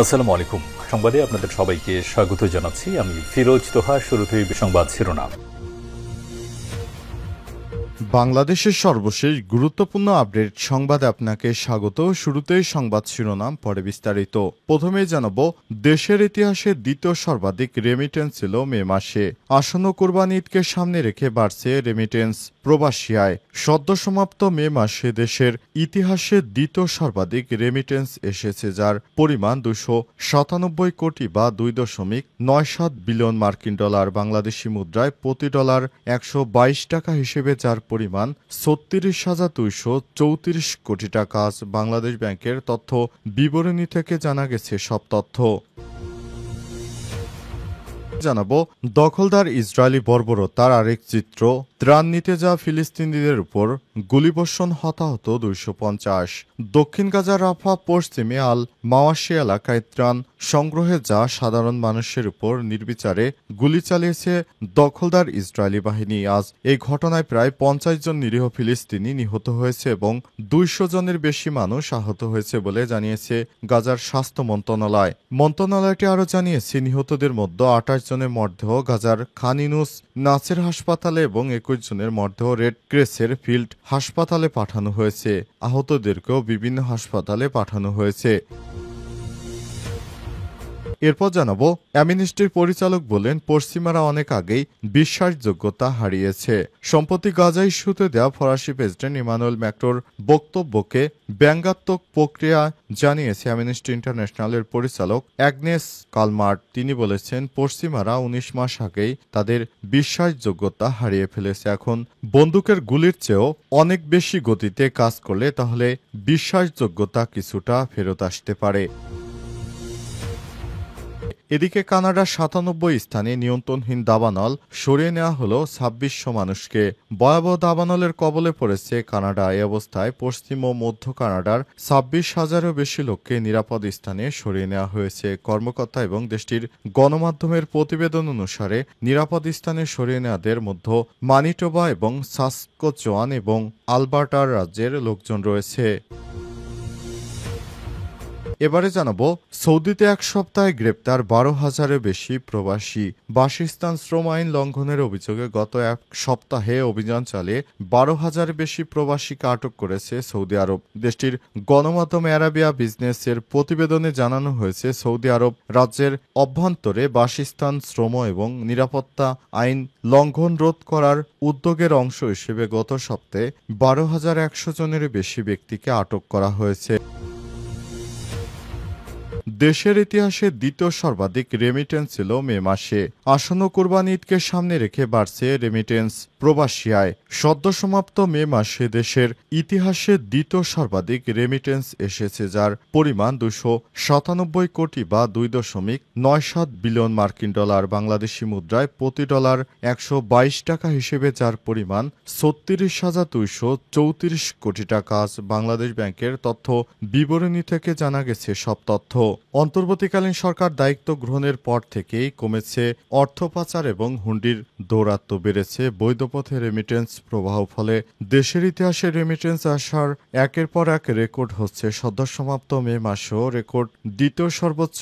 আসসালামু আলাইকুম। সংবাদে আপনাদের সবাইকে স্বাগত জানাচ্ছি। আমি ফিরোজ তোহা। শুরুতেই সংবাদ শিরোনাম। বাংলাদেশের সর্বশেষ গুরুত্বপূর্ণ আপডেট সংবাদে আপনাকে স্বাগত। শুরুতেই সংবাদ শিরোনাম, পরে বিস্তারিত। প্রথমেই জানাবো, দেশের ইতিহাসে দ্বিতীয় সর্বাধিক রেমিটেন্স ছিল মে মাসে। আসন্ন কোরবানি ঈদকে সামনে রেখে বাড়ছে রেমিটেন্স প্রবাসী আয়। সদ্য সমাপ্ত মে মাসে দেশের ইতিহাসে দ্বিতীয় সর্বাধিক রেমিটেন্স এসেছে, যার পরিমাণ 297 কোটি বা 2.97 বিলিয়ন মার্কিন ডলার। বাংলাদেশি মুদ্রায় প্রতি ডলার 122 টাকা হিসেবে যার পরিমাণ 36,234 কোটি টাকা। বাংলাদেশ ব্যাংকের তথ্য বিবরণী থেকে জানা গেছে সব তথ্য। জানাবো, দখলদার ইসরায়েলি বর্বরতার আরেক চিত্র। ত্রাণ নিতে যাওয়া ফিলিস্তিনিদের উপর গুলিবর্ষণ, হতাহত 250। দক্ষিণ গাজার রাফা পশ্চিমে আল মাওয়াশি এলাকায় ত্রাণ সংগ্রহে যাওয়া সাধারণ মানুষের উপর নির্বিচারে গুলি চালিয়েছে দখলদার ইসরায়েলি বাহিনী। আজ এই ঘটনায় প্রায় 50 জন নিরীহ ফিলিস্তিনি নিহত হয়েছে এবং 200 জনের বেশি মানুষ আহত হয়েছে বলে জানিয়েছে গাজার স্বাস্থ্য মন্ত্রণালয়। মন্ত্রণালয়টি আরও জানিয়েছে, নিহতদের মধ্যে 28 জনের মরদেহ গাজার খান ইউনুস নাসের হাসপাতালে এবং 21 জনের মরদেহ রেড ক্রেসের ফিল্ড হাসপাতালে পাঠানো হয়েছে। আহতদেরকেও বিভিন্ন হাসপাতালে পাঠানো হয়েছে। এরপর জানাবো, অ্যামনেস্টির পরিচালক বলেন, পশ্চিমারা অনেক আগেই বিশ্বাসযোগ্যতা হারিয়েছে। সম্প্রতি গাজা ইস্যুতে দেওয়া ফরাসি প্রেসিডেন্ট ইমানুয়েল ম্যাক্রোর বক্তব্যকে ব্যঙ্গাত্মক প্রক্রিয়া জানিয়েছে অ্যামনেস্টি ইন্টারন্যাশনালের পরিচালক অ্যাগনেস কালমার্ট। তিনি বলেছেন, পশ্চিমারা 19 মাস আগেই তাদের বিশ্বাসযোগ্যতা হারিয়ে ফেলেছে। এখন বন্দুকের গুলির চেয়েও অনেক বেশি গতিতে কাজ করলে তাহলে বিশ্বাসযোগ্যতা কিছুটা ফেরত আসতে পারে। এদিকে কানাডার 97 স্থানে নিয়ন্ত্রণহীন দাবানল সরিয়ে নেওয়া হলো 2600 মানুষকে। ভয়াবহ দাবানলের কবলে পড়েছে কানাডা। এই অবস্থায় পশ্চিম ও মধ্য কানাডার 26,000-এরও বেশি লোককে নিরাপদ স্থানে সরিয়ে নেওয়া হয়েছে। কর্মকর্তা এবং দেশটির গণমাধ্যমের প্রতিবেদন অনুসারে নিরাপদ স্থানে সরিয়ে নেওয়াদের মধ্যে মানিটোবা এবং সাস্কচোয়ান এবং আলবার্টার রাজ্যের লোকজন রয়েছে। এবারে জানাবো, সৌদিতে এক সপ্তাহে গ্রেপ্তার 12,000-এর বেশি প্রবাসী। বাসস্থান শ্রম আইন লঙ্ঘনের অভিযোগে গত এক সপ্তাহে অভিযান চালিয়ে 12,000-এর বেশি প্রবাসীকে আটক করেছে সৌদি আরব। দেশটির গণমাধ্যম আরাবিয়া বিজনেসের প্রতিবেদনে জানানো হয়েছে, সৌদি আরব রাজ্যের অভ্যন্তরে বাসস্থান শ্রম এবং নিরাপত্তা আইন লঙ্ঘন রোধ করার উদ্যোগের অংশ হিসেবে গত সপ্তাহে 12,100 জনের বেশি ব্যক্তিকে আটক করা হয়েছে। দেশের ইতিহাসে দ্বিতীয় সর্বাধিক রেমিটেন্স ছিল মে মাসে। আসন্ন কোরবানি ঈদকে সামনে রেখে বাড়ছে রেমিটেন্স প্রবাসী আয়। সদ্য সমাপ্ত মে মাসে দেশের ইতিহাসে দ্বিতীয় সর্বাধিক রেমিটেন্স এসেছে, যার পরিমাণ 297 কোটি বা 2.97 বিলিয়ন মার্কিন ডলার। বাংলাদেশি মুদ্রায় প্রতি ডলার 122 টাকা হিসেবে যার পরিমাণ 36,234 কোটি টাকা। বাংলাদেশ ব্যাংকের তথ্য বিবরণী থেকে জানা গেছে সব তথ্য। অন্তর্বর্তীকালীন সরকার দায়িত্ব গ্রহণের পর থেকেই কমেছে অর্থ পাচার এবং হুন্ডির দৌরাত্ম্য বেড়েছে বৈধ পথে রেমিটেন্স প্রবাহ। ফলে দেশের ইতিহাসে রেমিটেন্স আসার একের পর এক রেকর্ড হচ্ছে। সদ্য সমাপ্ত মে মাসেও রেকর্ড দ্বিতীয় সর্বোচ্চ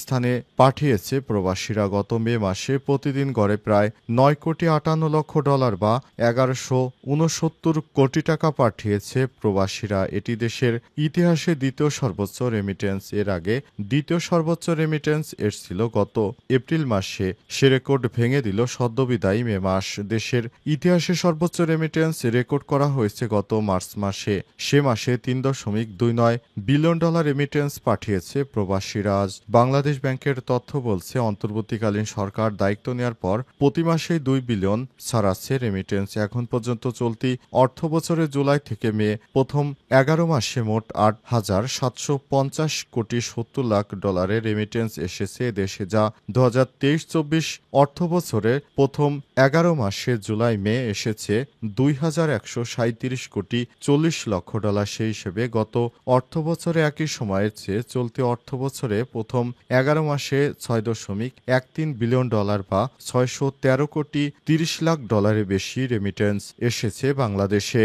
স্থানে পাঠিয়েছে প্রবাসীরা। গত মে মাসে প্রতিদিন গড়ে প্রায় 9 কোটি 58 লক্ষ ডলার বা 1169 কোটি টাকা পাঠিয়েছে প্রবাসীরা। এটি দেশের ইতিহাসে দ্বিতীয় সর্বোচ্চ রেমিটেন্স। এর আগে দ্বিতীয় সর্বোচ্চ রেমিটেন্স এসেছিল গত এপ্রিল মাসে। সে রেকর্ড ভেঙে দিল সদ্যবিদায়ী মে মাস। দেশের ইতিহাসে সর্বোচ্চ রেমিটেন্স রেকর্ড করা হয়েছে গত মার্চ মাসে। সে মাসে 3.29 বিলিয়ন ডলার রেমিটেন্স পাঠিয়েছে প্রবাসীরা। আজ বাংলাদেশ ব্যাংকের তথ্য বলছে, অন্তর্বর্তীকালীন সরকার দায়িত্ব নেওয়ার পর প্রতি মাসেই 2 বিলিয়ন ছাড়াচ্ছে রেমিটেন্স। এখন পর্যন্ত চলতি অর্থ বছরের জুলাই থেকে মে প্রথম 11 মাসে মোট 8,750 কোটি 70 লাখ ডলারের রেমিটেন্স এসেছে দেশে, যা 2023-24 অর্থবছরে প্রথম 11 মাসে জুলাই মে এসেছে 2,137 কোটি 40 লক্ষ ডলার। সেই হিসেবে গত অর্থবছরে একই সময়ের চেয়ে চলতি অর্থবছরে প্রথম 11 মাসে 6.13 বিলিয়ন ডলার বা 613 কোটি 30 লাখ ডলারের বেশি রেমিটেন্স এসেছে বাংলাদেশে।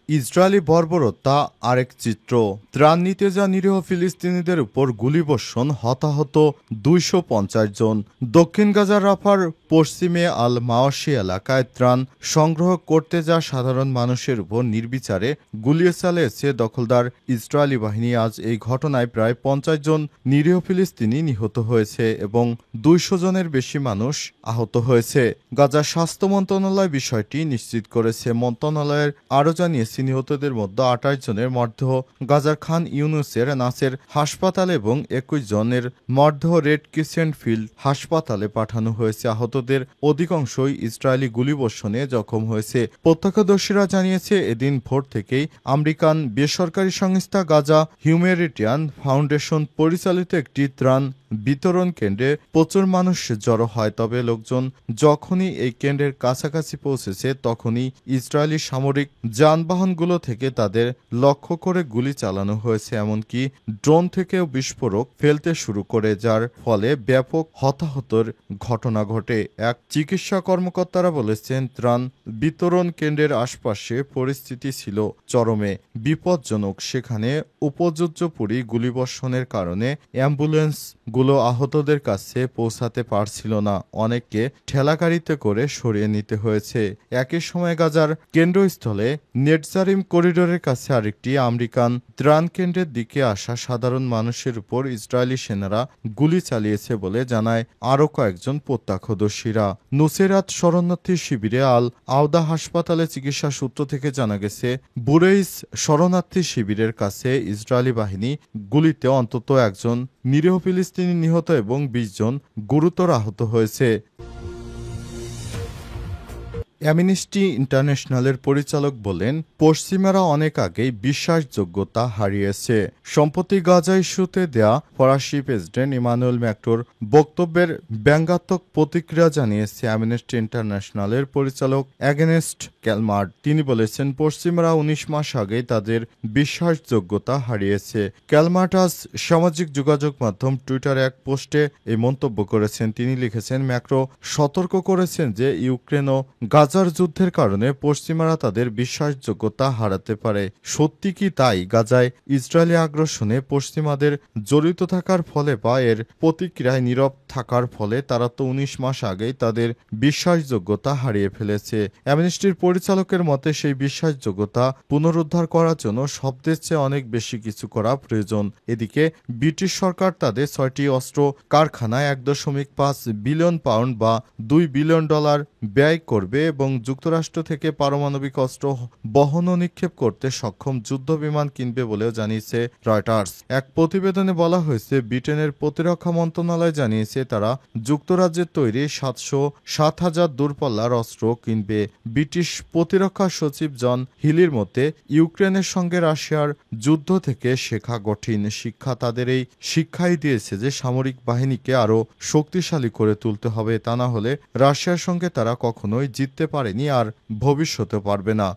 ইসরায়েলি বর্বরতা আরেক চিত্র। ত্রাণ নিতে যা নিরীহ ফিলিস্তিনিদের উপর গুলিবর্ষণ, হতাহত ২৫০ জন। দক্ষিণ গাজার রাফার পশ্চিমে আল মাওয়াশি এলাকায় ত্রাণ সংগ্রহ করতে যা সাধারণ মানুষের উপর নির্বিচারে গুলি চালিয়েছে দখলদার ইসরায়েলি বাহিনী। আজ এই ঘটনায় প্রায় ৫০ জন নিরীহ ফিলিস্তিনি নিহত হয়েছে এবং ২০০ জনের বেশি মানুষ আহত হয়েছে। গাজার স্বাস্থ্য মন্ত্রণালয় বিষয়টি নিশ্চিত করেছে। মন্ত্রণালয়ের আরও জানিয়েছে, নিহতদের মধ্যে ২৮ জনের মরদেহ গাজার খান ইউনুসের নাসের হাসপাতাল এবং ২১ জনের মরদেহ রেড ক্রিসেন্ট ফিল্ড হাসপাতালে পাঠানো হয়েছে। আহতদের অধিকাংশই ইসরায়েলি গুলিবর্ষণে জখম হয়েছে। প্রত্যক্ষদর্শীরা জানিয়েছে, এদিন ভোর থেকেই আমেরিকান বেসরকারি সংস্থা গাজা হিউম্যানিটেরিয়ান ফাউন্ডেশন পরিচালিত একটি ত্রাণ বিতরণ কেন্দ্রে প্রচুর মানুষ জড়ো হয়। তবে লোকজন যখনই এই কেন্দ্রের কাছাকাছি পৌঁছেছে তখনই ইসরায়েলি সামরিক যানবাহনগুলো থেকে তাদের লক্ষ্য করে গুলি চালানো হয়েছে। এমনকি ড্রোন থেকেও বিস্ফোরক ফেলতে শুরু করে, যার ফলে ব্যাপক হতাহতের ঘটনা ঘটে। এক চিকিৎসা কর্মকর্তারা বলেছেন, ত্রাণ বিতরণ কেন্দ্রের আশপাশে পরিস্থিতি ছিল চরমে বিপজ্জনক। সেখানে উপযোজ্য গুলিবর্ষণের কারণে অ্যাম্বুলেন্সগুলো আহতদের কাছে পৌঁছাতে পারছিল না। অনেককে ঠেলাগাড়িতে করে সরিয়ে নিতে হয়েছে। একই সময় গাজার কেন্দ্রস্থলে নেটজারিম করিডোরের কাছে আরেকটি আমেরিকান ত্রাণ কেন্দ্রের দিকে আসা সাধারণ মানুষের উপর ইসরায়েলি সেনারা গুলি চালিয়েছে বলে জানায় আরও কয়েকজন প্রত্যক্ষদর্শীরা। নুসেরাত শরণার্থী শিবিরে আল আওদা হাসপাতালে চিকিৎসা সূত্র থেকে জানা গেছে, বুরেইস শরণার্থী শিবিরের কাছে ইসরায়েলি বাহিনী গুলিতে অন্তত একজন নিরীহ ফিলিস্তিনি নিহত এবং ২০ জন গুরুতর আহত হয়েছে। অ্যামনেস্টি ইন্টারন্যাশনালের পরিচালক বলেন, পশ্চিমারা অনেক আগেই বিশ্বাসযোগ্যতা হারিয়েছে। সম্প্রতি গাজা ইস্যুতে দেয়া ফরাসি প্রেসিডেন্ট ইমানুয়েল ম্যাক্রোর বক্তব্যের ব্যঙ্গাত্মক প্রতিক্রিয়া জানিয়েছে অ্যামনেস্টি ইন্টারন্যাশনালের পরিচালক অ্যাগনেস্ট ক্যালমার্ট। তিনি বলেছেন, পশ্চিমারা ১৯ মাস আগেই তাদের বিশ্বাসযোগ্যতা হারিয়েছে। ক্যালমার্ট আজ সামাজিক যোগাযোগ মাধ্যম টুইটারে এক পোস্টে এই মন্তব্য করেছেন। তিনি লিখেছেন, ম্যাক্রো সতর্ক করেছেন যে ইউক্রেন ও গাজার যুদ্ধের কারণে পশ্চিমারা তাদের বিশ্বাসযোগ্যতা হারাতে পারে। সত্যি কি তাই? গাজায় ইসরায়েলি আগ্রাসনে পশ্চিমাদের জড়িত থাকার ফলে বা এর প্রতিক্রিয়ায় নীরব থাকার ফলে তারা তো ১৯ মাস আগেই তাদের বিশ্বাসযোগ্যতা হারিয়ে ফেলেছে। অ্যামনেস্টির পরিচালকের মতে, সেই বিশ্বাসযোগ্যতা পুনরুদ্ধার করার জন্য শব্দের চেয়ে অনেক বেশি কিছু করা প্রয়োজন। এদিকে ব্রিটিশ সরকার তাদের ৬টি অস্ত্র কারখানায় ১.৫ বিলিয়ন পাউন্ড বা $২ বিলিয়ন ব্যয় করবে এবং যুক্তরাষ্ট্র থেকে পারমাণবিক অস্ত্র বহন ও নিক্ষেপ করতে সক্ষম যুদ্ধ বিমান কিনবে বলেও জানিয়েছে রয়টার্স। এক প্রতিবেদনে বলা হয়েছে, ব্রিটেনের প্রতিরক্ষা মন্ত্রণালয় জানিয়েছে তারা যুক্তরাজ্যের তৈরি ৭০০০ দূরপাল্লার অস্ত্র কিনবে। ব্রিটিশ প্রতিরক্ষা সচিব জন হিলির মতে, ইউক্রেনের সঙ্গে রাশিয়ার যুদ্ধ থেকে শেখা কঠিন শিক্ষা তাদের এই শিক্ষাই দিয়েছে যে সামরিক বাহিনীকে আরও শক্তিশালী করে তুলতে হবে। তা না হলে রাশিয়ার সঙ্গে তারা কখনোই জিততে পারেনি আর ভবিষ্যতে পারবে না।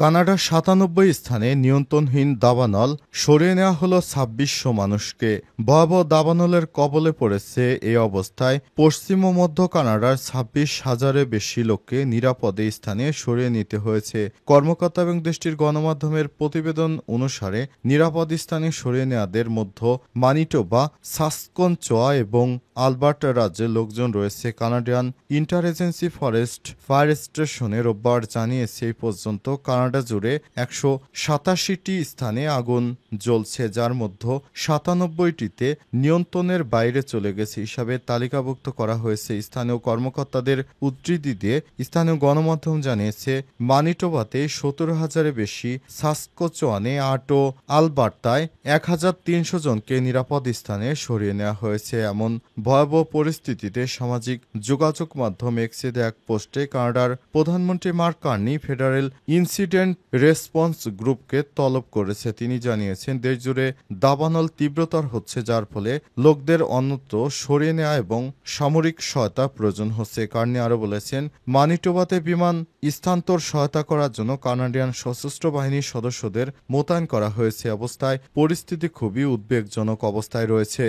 কানাডার ৯৭ স্থানে নিয়ন্ত্রণহীন দাবানল সরিয়ে নেওয়া হলো ২৬০০ মানুষকে। ভয়াবহ দাবানলের কবলে পড়েছে এই অবস্থায় পশ্চিম ও মধ্য কানাডার ২৬,০০০-এর বেশি লোককে নিরাপদে স্থানে সরিয়ে নিতে হয়েছে। কর্মকর্তা এবং দেশটির গণমাধ্যমের প্রতিবেদন অনুসারে নিরাপদ স্থানে সরিয়ে নেওয়াদের মধ্যে মানিটোবা, সাসকনচোয়া এবং আলবার্টা রাজ্যের লোকজন রয়েছে। কানাডিয়ান ইন্টার-এজেন্সি ফরেস্ট ফায়ার স্টেশনে রোববার জানিয়েছে, এই পর্যন্ত কানাডা জুড়ে ১৮৭টি স্থানে আগুন জ্বলছে, যার মধ্যে ৯৭টিতে নিয়ন্ত্রণের বাইরে চলে গেছে হিসাবে তালিকাভুক্ত করা হয়েছে। স্থানীয় কর্মকর্তাদের উদ্ধৃতি দিয়ে স্থানীয় গণমাধ্যম জানিয়েছে, মানিটোবাতে ১৭,০০০-এর বেশি, সাসকোচোয়ানে ৮ ও আলবার্তায় ১,৩০০ জনকে নিরাপদ স্থানে সরিয়ে নেওয়া হয়েছে। এমন ভয়াবহ পরিস্থিতিতে সামাজিক যোগাযোগ মাধ্যম এক্সে এক পোস্টে কানাডার প্রধানমন্ত্রী mark Carney federal incident response গ্রুপকে তলব করেছে। তিনি জানিয়েছেন, দেশজুড়ে দাবানল তীব্রতর হচ্ছে, যার ফলে লোকদের অন্যত্র সরিয়ে নেওয়া এবং সামরিক সহায়তা প্রয়োজন হচ্ছে। কার্নি আরও বলেছেন, মানিটোবাতে বিমান স্থানান্তর সহায়তা করার জন্য কানাডিয়ান সশস্ত্র বাহিনীর সদস্যদের মোতায়েন করা হয়েছে। অবস্থায় পরিস্থিতি খুবই উদ্বেগজনক অবস্থায় রয়েছে।